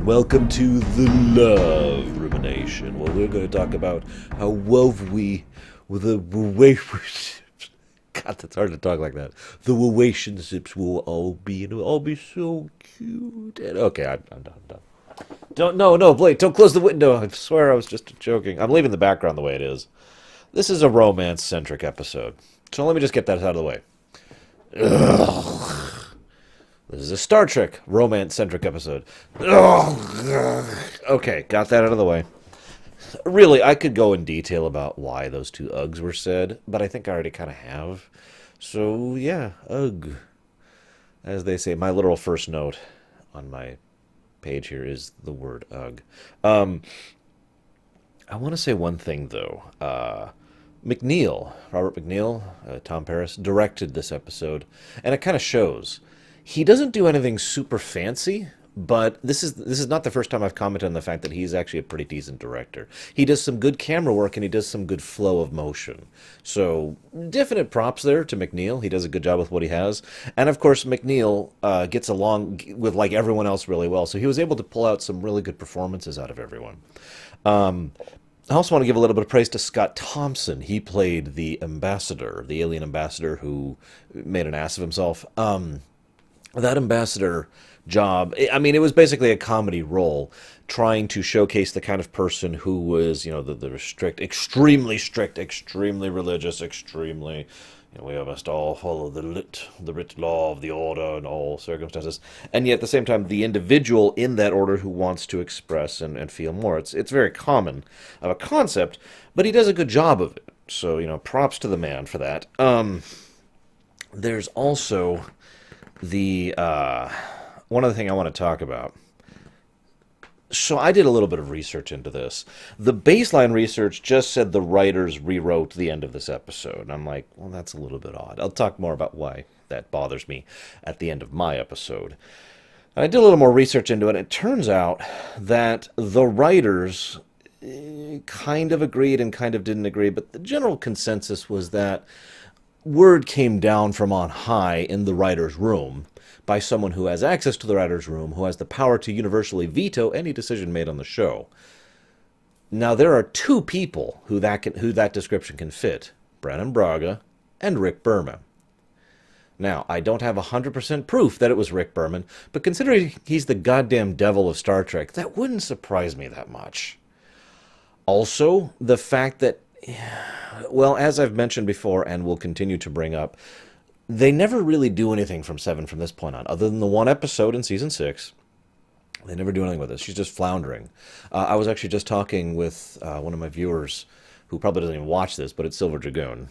Welcome to the Love Rumination. Well, we're going to talk about how we, with the relationships, God, that's hard to talk like that. The relationships will all be, and it'll all be so cute. And, okay, I'm done. No, Blake, don't close the window. I swear I was just joking. I'm leaving the background the way it is. This is a romance-centric episode. So let me just get that out of the way. Ugh. This is a Star Trek romance-centric episode. Okay, got that out of the way. Really, I could go in detail about why those two Uggs were said, but I think I already kind of have. So, yeah, Ugg. As they say, my literal first note on my page here is the word Ugg. I want to say one thing, though. Robert McNeil, Tom Paris, directed this episode, and it kind of shows. He doesn't do anything super fancy, but this is not the first time I've commented on the fact that he's actually a pretty decent director. He does some good camera work, and he does some good flow of motion. So, definite props there to McNeil. He does a good job with what he has. And, of course, McNeil gets along with, like, everyone else really well. So he was able to pull out some really good performances out of everyone. I also want to give a little bit of praise to Scott Thompson. He played the ambassador, the alien ambassador who made an ass of himself. That ambassador job, I mean, it was basically a comedy role trying to showcase the kind of person who was, the strict, extremely religious, extremely, we must all follow the writ law of the order in all circumstances. And yet, at the same time, the individual in that order who wants to express and feel more. It's very common of a concept, but he does a good job of it. So, props to the man for that. There's also the one other thing I want to talk about. So I did a little bit of research into this. The baseline research just said the writers rewrote the end of this episode. And I'm like, well, that's a little bit odd. I'll talk more about why that bothers me at the end of my episode. I did a little more research into it. And it turns out that the writers kind of agreed and kind of didn't agree. But the general consensus was that word came down from on high in the writer's room by someone who has access to the writer's room, who has the power to universally veto any decision made on the show. Now, there are two people who that description can fit, Brannon Braga and Rick Berman. Now, I don't have 100% proof that it was Rick Berman, but considering he's the goddamn devil of Star Trek, that wouldn't surprise me that much. Also, the fact that, well, as I've mentioned before and will continue to bring up, they never really do anything from Seven from this point on, other than the one episode in Season 6. They never do anything with it. She's just floundering. I was actually just talking with one of my viewers who probably doesn't even watch this, but it's Silver Dragoon.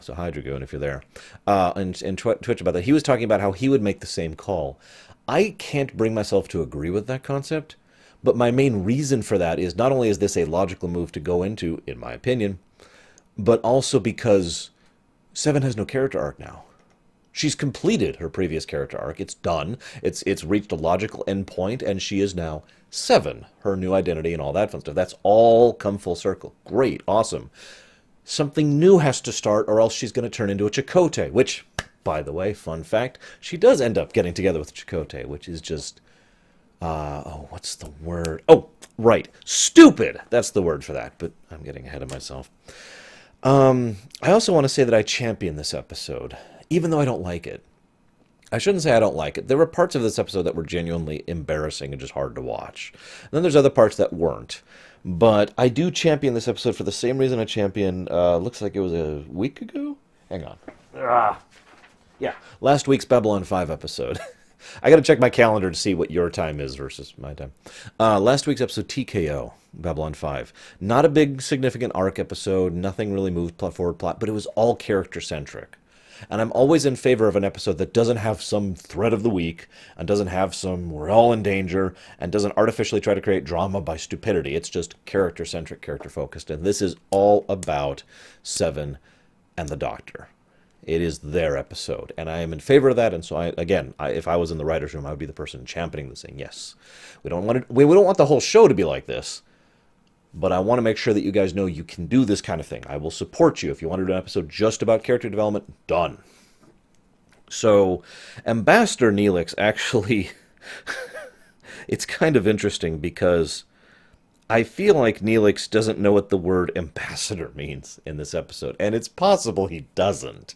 So hi, Dragoon, if you're there. And Twitch about that. He was talking about how he would make the same call. I can't bring myself to agree with that concept, but my main reason for that is not only is this a logical move to go into, in my opinion, but also because Seven has no character arc now. She's completed her previous character arc. It's done. It's reached a logical endpoint, and she is now Seven, her new identity and all that fun stuff. That's all come full circle. Great, awesome. Something new has to start, or else she's going to turn into a Chakotay, which, by the way, fun fact, she does end up getting together with Chakotay, which is just, what's the word? Oh, right, stupid. That's the word for that, but I'm getting ahead of myself. I also want to say that I champion this episode, even though I don't like it. I shouldn't say I don't like it. There were parts of this episode that were genuinely embarrassing and just hard to watch. And then there's other parts that weren't. But I do champion this episode for the same reason I championed, looks like it was a week ago? Hang on. Yeah, last week's Babylon 5 episode. I got to check my calendar to see what your time is versus my time. Last week's episode, TKO, Babylon 5. Not a big significant arc episode. Nothing really moved forward plot, but it was all character-centric. And I'm always in favor of an episode that doesn't have some threat of the week and doesn't have some we're all in danger and doesn't artificially try to create drama by stupidity. It's just character-centric, character-focused. And this is all about Seven and the Doctor. It is their episode, and I am in favor of that. And so, if I was in the writers' room, I would be the person championing this, saying, "Yes, we don't want it. We don't want the whole show to be like this, but I want to make sure that you guys know you can do this kind of thing. I will support you if you want to do an episode just about character development. Done." So, Ambassador Neelix actually, it's kind of interesting because I feel like Neelix doesn't know what the word ambassador means in this episode, and it's possible he doesn't.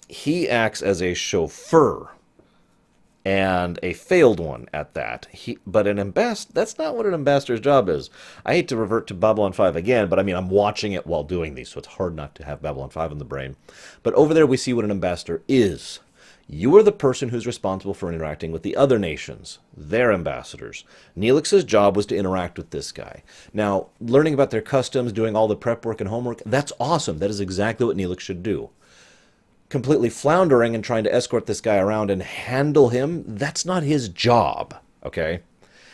He acts as a chauffeur, and a failed one at that. But an ambassador, that's not what an ambassador's job is. I hate to revert to Babylon 5 again, but I mean, I'm watching it while doing these, so it's hard not to have Babylon 5 in the brain. But over there we see what an ambassador is. You are the person who's responsible for interacting with the other nations, their ambassadors. Neelix's job was to interact with this guy. Now, learning about their customs, doing all the prep work and homework, that's awesome. That is exactly what Neelix should do. Completely floundering and trying to escort this guy around and handle him, that's not his job, okay?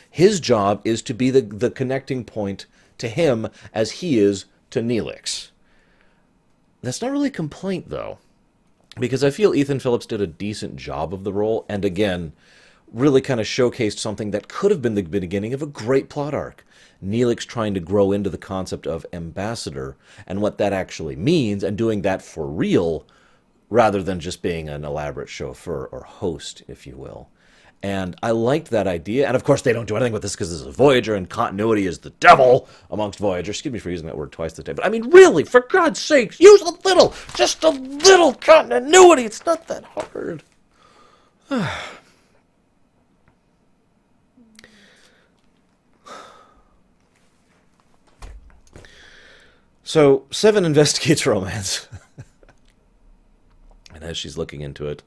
His job is to be the connecting point to him as he is to Neelix. That's not really a complaint, though, because I feel Ethan Phillips did a decent job of the role, and again, really kind of showcased something that could have been the beginning of a great plot arc. Neelix trying to grow into the concept of ambassador and what that actually means, and doing that for real, rather than just being an elaborate chauffeur or host, if you will. And I liked that idea. And of course, they don't do anything with this because this is a Voyager, and continuity is the devil amongst Voyager. Excuse me for using that word twice today. But I mean, really, for God's sakes, use just a little continuity. It's not that hard. So, Seven investigates romance. And as she's looking into it,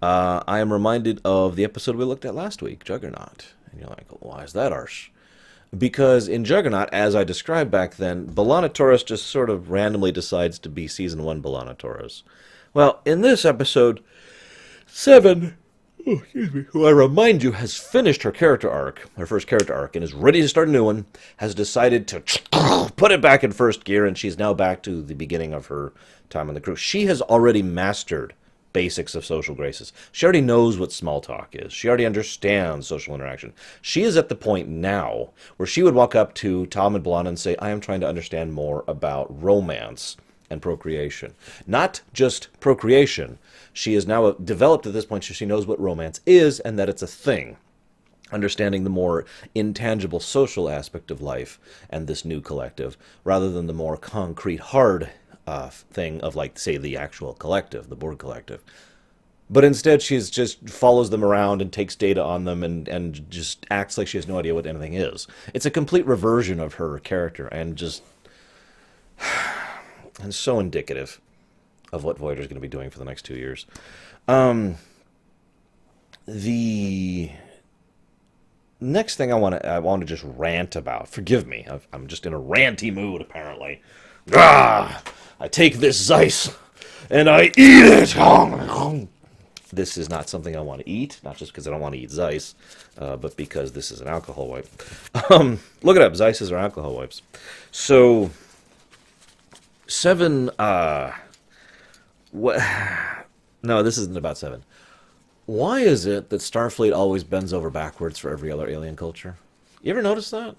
I am reminded of the episode we looked at last week, Juggernaut. And you're like, why is that harsh? Because in Juggernaut, as I described back then, B'Elanna Torres just sort of randomly decides to be Season 1 B'Elanna Torres. Well, in this episode, Seven, who I remind you has finished her character arc, her first character arc, and is ready to start a new one, has decided to put it back in first gear, and she's now back to the beginning of her time on the crew. She has already mastered basics of social graces. She already knows what small talk is. She already understands social interaction. She is at the point now where she would walk up to Tom and B'Elanna and say, I am trying to understand more about romance and procreation. Not just procreation. She is now developed at this point so she knows what romance is and that it's a thing. Understanding the more intangible social aspect of life and this new collective, rather than the more concrete, hard thing of, like, say, the actual collective, the Borg collective. But instead, she's just follows them around and takes data on them and just acts like she has no idea what anything is. It's a complete reversion of her character and just... and so indicative of what Voyager's going to be doing for the next 2 years. The next thing I want to just rant about. Forgive me, I'm just in a ranty mood, apparently. I take this Zeiss and I eat it. This is not something I want to eat, not just because I don't want to eat Zeiss, but because this is an alcohol wipe. Look it up, Zeisses are alcohol wipes. So, Seven, what? No, this isn't about Seven. Why is it that Starfleet always bends over backwards for every other alien culture? You ever notice that?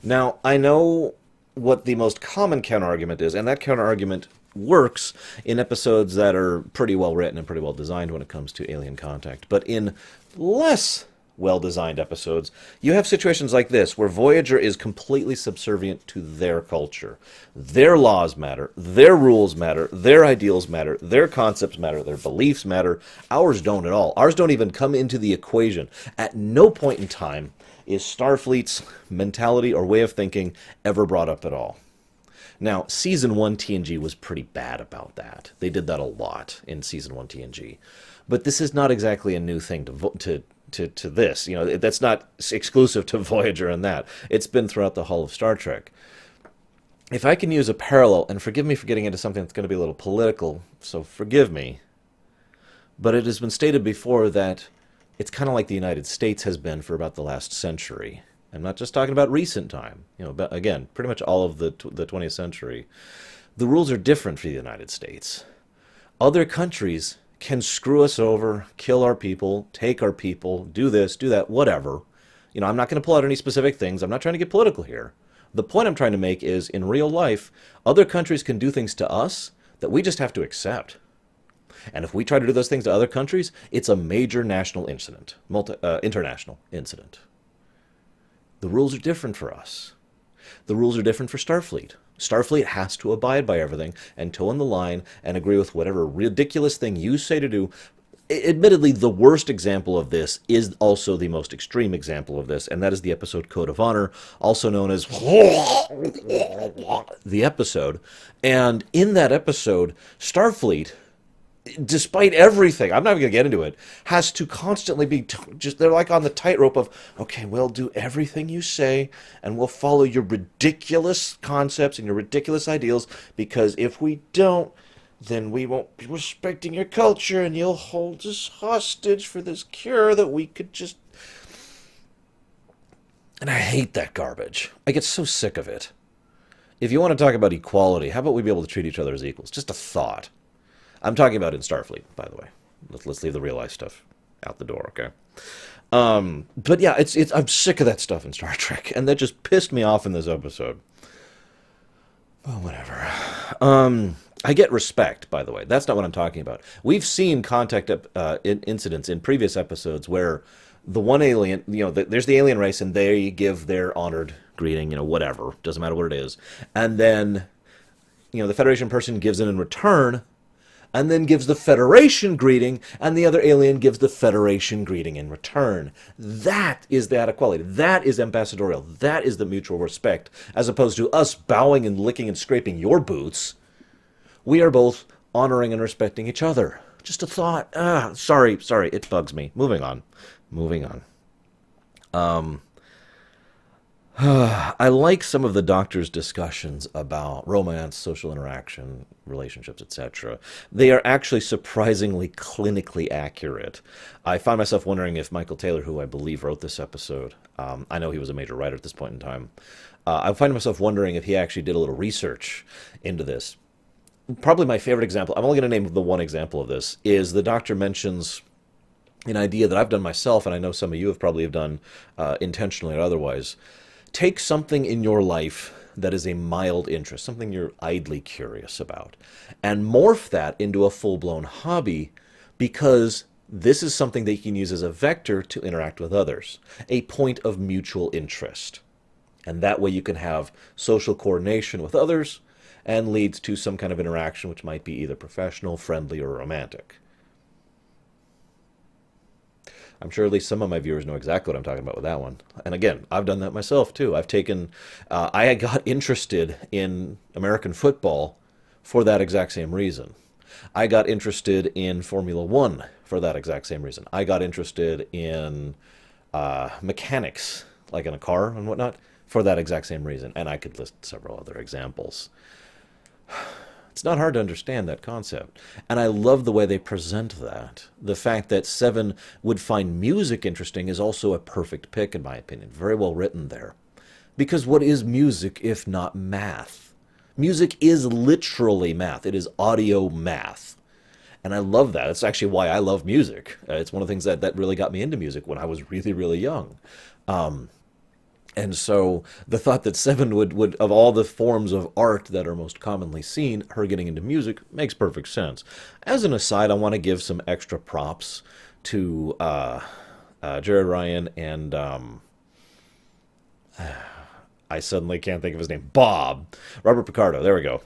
Now, I know what the most common counterargument is, and that counterargument works in episodes that are pretty well written and pretty well designed when it comes to alien contact. But in less well-designed episodes, you have situations like this, where Voyager is completely subservient to their culture. Their laws matter, their rules matter, their ideals matter, their concepts matter, their beliefs matter. Ours don't at all. Ours don't even come into the equation. At no point in time is Starfleet's mentality or way of thinking ever brought up at all. Now, Season 1 TNG was pretty bad about that. They did that a lot in Season 1 TNG. But this is not exactly a new thing to this. You know, that's not exclusive to Voyager and that. It's been throughout the whole of Star Trek. if I can use a parallel, and forgive me for getting into something that's going to be a little political, so forgive me, but it has been stated before that it's kind of like the United States has been for about the last century. I'm not just talking about recent time, but again, pretty much all of the 20th century. The rules are different for the United States. Other countries can screw us over, kill our people, take our people, do this, do that, whatever. I'm not going to pull out any specific things. I'm not trying to get political here. The point I'm trying to make is in real life, other countries can do things to us that we just have to accept. And if we try to do those things to other countries, it's a major national incident, international incident. The rules are different for us. The rules are different for Starfleet. Starfleet has to abide by everything and toe in the line and agree with whatever ridiculous thing you say to do. Admittedly, the worst example of this is also the most extreme example of this, and that is the episode Code of Honor, also known as the episode. And in that episode, Starfleet, despite everything, I'm not even going to get into it, has to constantly be they're like on the tightrope of, okay, we'll do everything you say and we'll follow your ridiculous concepts and your ridiculous ideals, because if we don't, then we won't be respecting your culture and you'll hold us hostage for this cure that we could just. And I hate that garbage. I get so sick of it. If you want to talk about equality, how about we be able to treat each other as equals? Just a thought. I'm talking about in Starfleet, by the way. Let's leave the real life stuff out the door, okay? But yeah, I'm sick of that stuff in Star Trek, and that just pissed me off in this episode. Well, whatever. I get respect, by the way. That's not what I'm talking about. We've seen contact incidents in previous episodes where the one alien, there's the alien race, and they give their honored greeting, whatever, doesn't matter what it is, and then, the Federation person gives it in return, and then gives the Federation greeting, and the other alien gives the Federation greeting in return. That is that equality. That is ambassadorial. That is the mutual respect, as opposed to us bowing and licking and scraping your boots. We are both honoring and respecting each other. Just a thought. Sorry, it bugs me. Moving on. I like some of the Doctor's discussions about romance, social interaction, relationships, etc. They are actually surprisingly clinically accurate. I find myself wondering if Michael Taylor, who I believe wrote this episode, I know he was a major writer at this point in time, I find myself wondering if he actually did a little research into this. Probably my favorite example, I'm only going to name the one example of this, is the Doctor mentions an idea that I've done myself, and I know some of you have probably done intentionally or otherwise. Take something in your life that is a mild interest, something you're idly curious about, and morph that into a full-blown hobby, because this is something that you can use as a vector to interact with others, a point of mutual interest. And that way you can have social coordination with others and leads to some kind of interaction which might be either professional, friendly, or romantic. I'm sure at least some of my viewers know exactly what I'm talking about with that one. And again, I've done that myself too. I got interested in American football for that exact same reason. I got interested in Formula One for that exact same reason. I got interested in mechanics, like in a car and whatnot, for that exact same reason. And I could list several other examples. It's not hard to understand that concept. And I love the way they present that. The fact that Seven would find music interesting is also a perfect pick, in my opinion. Very well written there. Because what is music if not math? Music is literally math. It is audio math. And I love that. It's actually why I love music. It's one of the things that really got me into music when I was really, really young. And so the thought that Seven would, of all the forms of art that are most commonly seen, her getting into music makes perfect sense. As an aside, I want to give some extra props to Jared Ryan and I suddenly can't think of his name. Robert Picardo. There we go.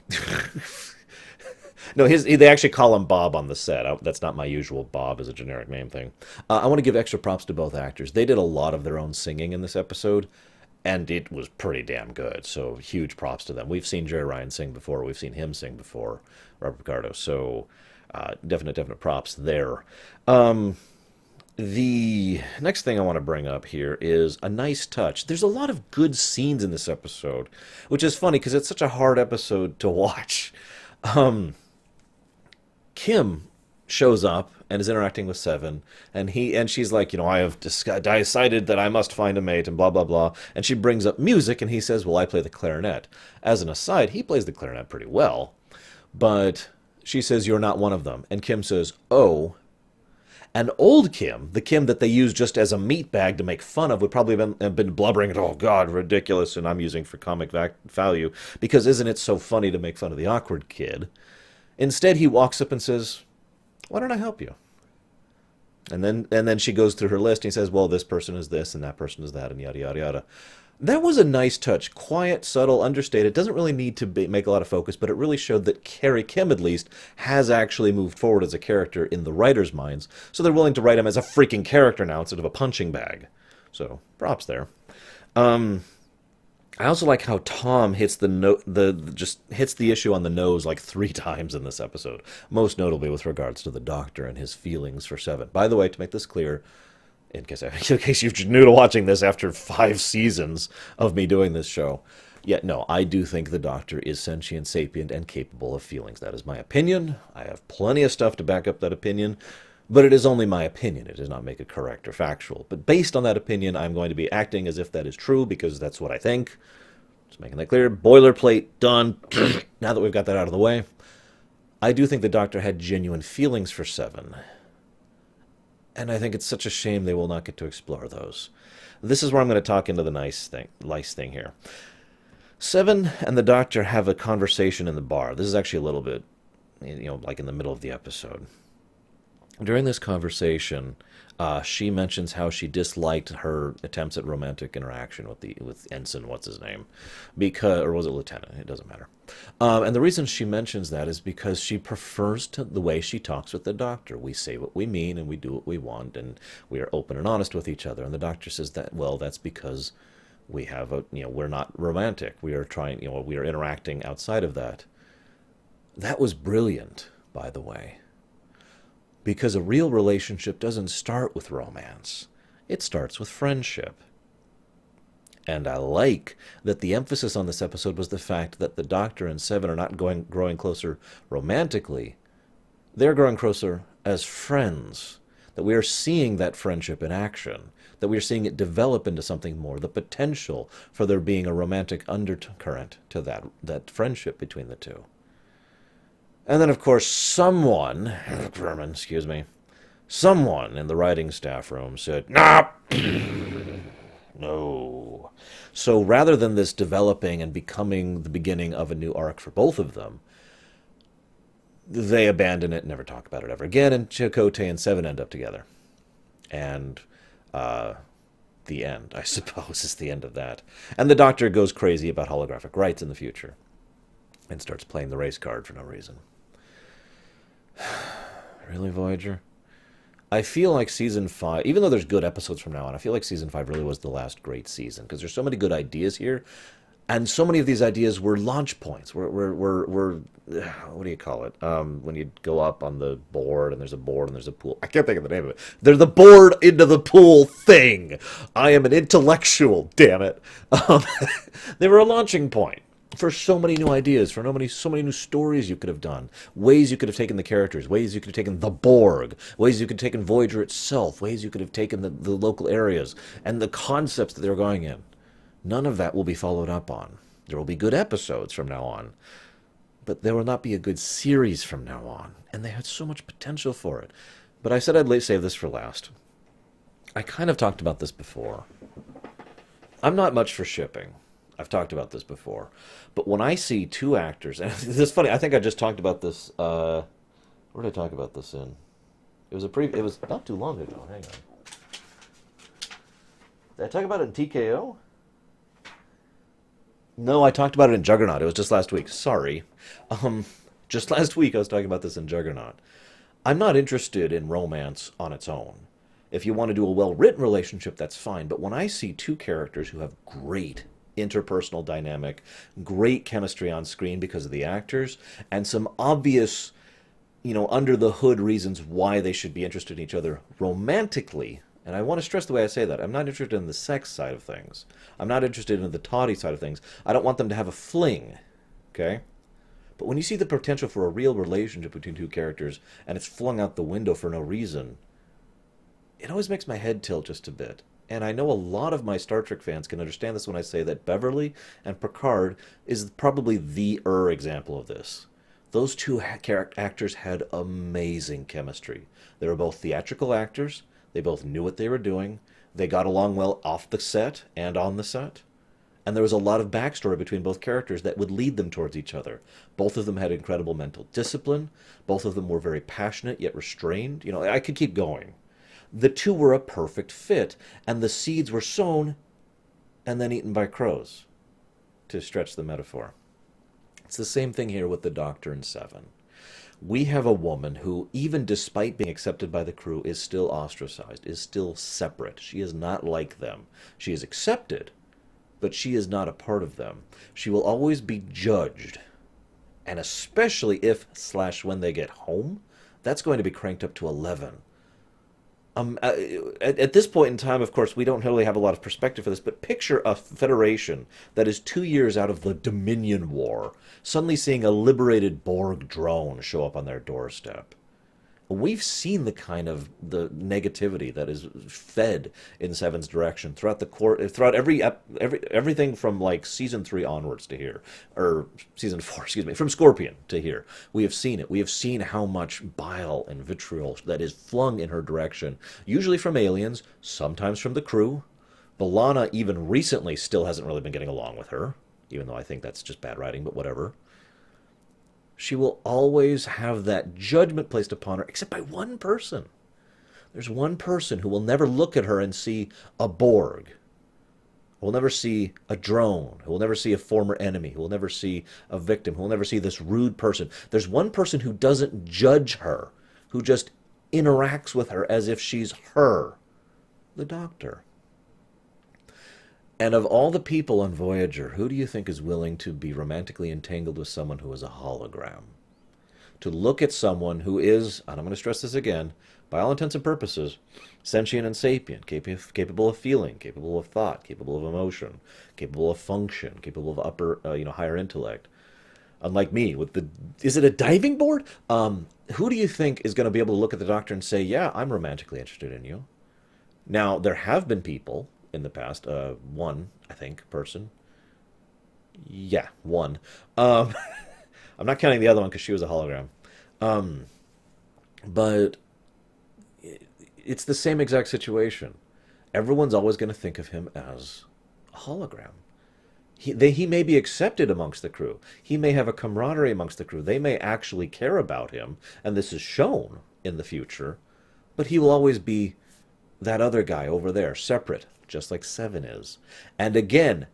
No, they actually call him Bob on the set. That's not my usual Bob as a generic name thing. I want to give extra props to both actors. They did a lot of their own singing in this episode, and it was pretty damn good. So huge props to them. We've seen Jerry Ryan sing before. We've seen him sing before, Robert Picardo. So definite props there. The next thing I want to bring up here is a nice touch. There's a lot of good scenes in this episode, which is funny because it's such a hard episode to watch. Um, Kim shows up and is interacting with Seven, and she's like, I have decided that I must find a mate, and blah blah blah. And she brings up music, and he says, "Well, I play the clarinet." As an aside, he plays the clarinet pretty well, but she says, "You're not one of them," and Kim says, "Oh." And old Kim, the Kim that they use just as a meat bag to make fun of, would probably have been blubbering, "Oh God, ridiculous," and I'm using for comic value because isn't it so funny to make fun of the awkward kid? Instead, he walks up and says, "Why don't I help you?" And then she goes through her list and he says, "Well, this person is this and that person is that," and yada yada yada. That was a nice touch. Quiet, subtle, understated. Doesn't really need to make a lot of focus, but it really showed that Carrie Kim, at least, has actually moved forward as a character in the writers' minds. So they're willing to write him as a freaking character now instead of a punching bag. So props there. I also like how Tom hits just hits the issue on the nose like 3 times in this episode. Most notably with regards to the Doctor and his feelings for Seven. By the way, to make this clear, in case you're new to watching this after 5 seasons of me doing this show. Yeah, no, I do think the Doctor is sentient, sapient, and capable of feelings. That is my opinion. I have plenty of stuff to back up that opinion, but it is only my opinion. It does not make it correct or factual. But based on that opinion, I'm going to be acting as if that is true because that's what I think. Just making that clear. Boilerplate, done. Now that we've got that out of the way, I do think the Doctor had genuine feelings for Seven. And I think it's such a shame they will not get to explore those. This is where I'm going to talk into the nice thing here. Seven and the Doctor have a conversation in the bar. This is actually a little bit, like in the middle of the episode. During this conversation, she mentions how she disliked her attempts at romantic interaction with Ensign, what's his name, or was it Lieutenant? It doesn't matter. And the reason she mentions that is because she prefers the way she talks with the Doctor. We say what we mean and we do what we want, and we are open and honest with each other. And the Doctor says that, well, that's because we have we're not romantic. We are we are interacting outside of that. That was brilliant, by the way. Because a real relationship doesn't start with romance. It starts with friendship. And I like that the emphasis on this episode was the fact that the Doctor and Seven are not growing closer romantically. They're growing closer as friends. That we are seeing that friendship in action. That we are seeing it develop into something more. The potential for there being a romantic undercurrent to that friendship between the two. And then, of course, someone in the writing staff room said, "Nah, no." So rather than this developing and becoming the beginning of a new arc for both of them, they abandon it, never talk about it ever again, and Chakotay and Seven end up together. And the end, I suppose, is the end of that. And the Doctor goes crazy about holographic rights in the future and starts playing the race card for no reason. Really, Voyager? I feel like Season 5, even though there's good episodes from now on, I feel like Season 5 really was the last great season, because there's so many good ideas here, and so many of these ideas were launch points, were what do you call it? When you go up on the board, and there's a board, and there's a pool. I can't think of the name of it. They're the board into the pool thing! I am an intellectual, damn it! They were a launching point for so many new ideas, for so many new stories you could have done, ways you could have taken the characters, ways you could have taken the Borg, ways you could have taken Voyager itself, ways you could have taken the local areas, and the concepts that they were going in. None of that will be followed up on. There will be good episodes from now on, but there will not be a good series from now on, and they had so much potential for it. But I said I'd save this for last. I kind of talked about this before. I'm not much for shipping. I've talked about this before. But when I see 2 actors, and this is funny, I think I just talked about this, where did I talk about this in? It was not too long ago, hang on. Did I talk about it in TKO? No, I talked about it in Juggernaut. It was just last week. Sorry. Just last week I was talking about this in Juggernaut. I'm not interested in romance on its own. If you want to do a well-written relationship, that's fine. But when I see 2 characters who have great interpersonal dynamic, great chemistry on screen because of the actors, and some obvious under the hood reasons why they should be interested in each other romantically. And I want to stress the way I say that. I'm not interested in the sex side of things. I'm not interested in the tawdy side of things. I don't want them to have a fling. Okay? But when you see the potential for a real relationship between two characters and it's flung out the window for no reason, it always makes my head tilt just a bit. And I know a lot of my Star Trek fans can understand this when I say that Beverly and Picard is probably the example of this. Those two actors had amazing chemistry. They were both theatrical actors. They both knew what they were doing. They got along well off the set and on the set. And there was a lot of backstory between both characters that would lead them towards each other. Both of them had incredible mental discipline. Both of them were very passionate yet restrained. I could keep going. The two were a perfect fit, and the seeds were sown and then eaten by crows, to stretch the metaphor. It's the same thing here with the Doctor and Seven. We have a woman who, even despite being accepted by the crew, is still ostracized, is still separate. She is not like them. She is accepted, but she is not a part of them. She will always be judged, and especially if/when they get home, that's going to be cranked up to 11. At this point in time, of course, we don't really have a lot of perspective for this, but picture a Federation that is 2 years out of the Dominion War, suddenly seeing a liberated Borg drone show up on their doorstep. We've seen the kind of the negativity that is fed in Seven's direction throughout everything from like season 3 onwards to here, or season 4, excuse me, from Scorpion to here. We have seen it. We have seen how much bile and vitriol that is flung in her direction, usually from aliens, sometimes from the crew. B'Elanna even recently still hasn't really been getting along with her, even though I think that's just bad writing, but whatever. She will always have that judgment placed upon her, except by one person. There's one person who will never look at her and see a Borg, who will never see a drone, who will never see a former enemy, who will never see a victim, who will never see this rude person. There's one person who doesn't judge her, who just interacts with her as if she's her, the Doctor. And of all the people on Voyager, who do you think is willing to be romantically entangled with someone who is a hologram? To look at someone who is, and I'm going to stress this again, by all intents and purposes, sentient and sapient, capable of feeling, capable of thought, capable of emotion, capable of function, capable of higher intellect. Unlike me, is it a diving board? Who do you think is going to be able to look at the Doctor and say, yeah, I'm romantically interested in you? Now, there have been people in the past, one, I think, person. Yeah, one. I'm not counting the other one because she was a hologram. But it's the same exact situation. Everyone's always going to think of him as a hologram. He may be accepted amongst the crew. He may have a camaraderie amongst the crew. They may actually care about him, and this is shown in the future. But he will always be that other guy over there, separate, just like Seven is. And again,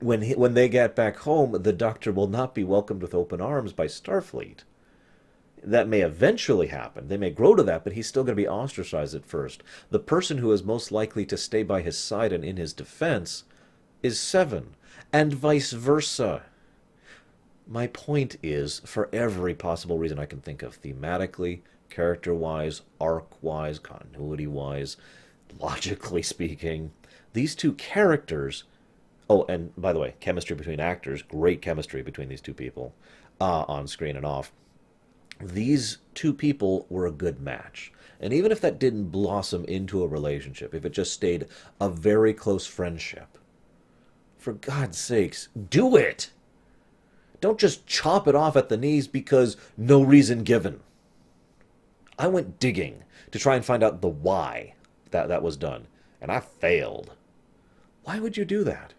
when they get back home, the Doctor will not be welcomed with open arms by Starfleet. That may eventually happen. They may grow to that, but he's still going to be ostracized at first. The person who is most likely to stay by his side and in his defense is Seven, and vice versa. My point is, for every possible reason I can think of, thematically, character-wise, arc-wise, continuity-wise, logically speaking, these two characters... Oh, and by the way, chemistry between actors, great chemistry between these two people, on screen and off. These two people were a good match. And even if that didn't blossom into a relationship, if it just stayed a very close friendship, for God's sakes, do it! Don't just chop it off at the knees because no reason given. I went digging to try and find out the why that was done, and I failed. Why would you do that?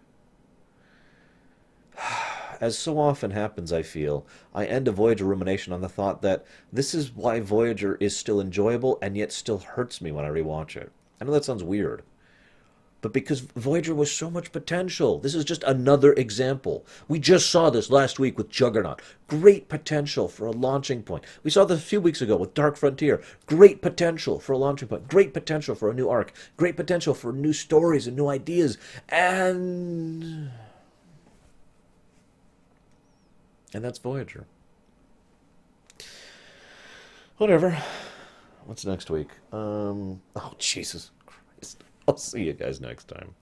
As so often happens, I feel, I end a Voyager rumination on the thought that this is why Voyager is still enjoyable and yet still hurts me when I rewatch it. I know that sounds weird, but because Voyager was so much potential. This is just another example. We just saw this last week with Juggernaut. Great potential for a launching point. We saw this a few weeks ago with Dark Frontier. Great potential for a launching point. Great potential for a new arc. Great potential for new stories and new ideas. And that's Voyager. Whatever. What's next week? Oh, Jesus Christ. I'll see you guys next time.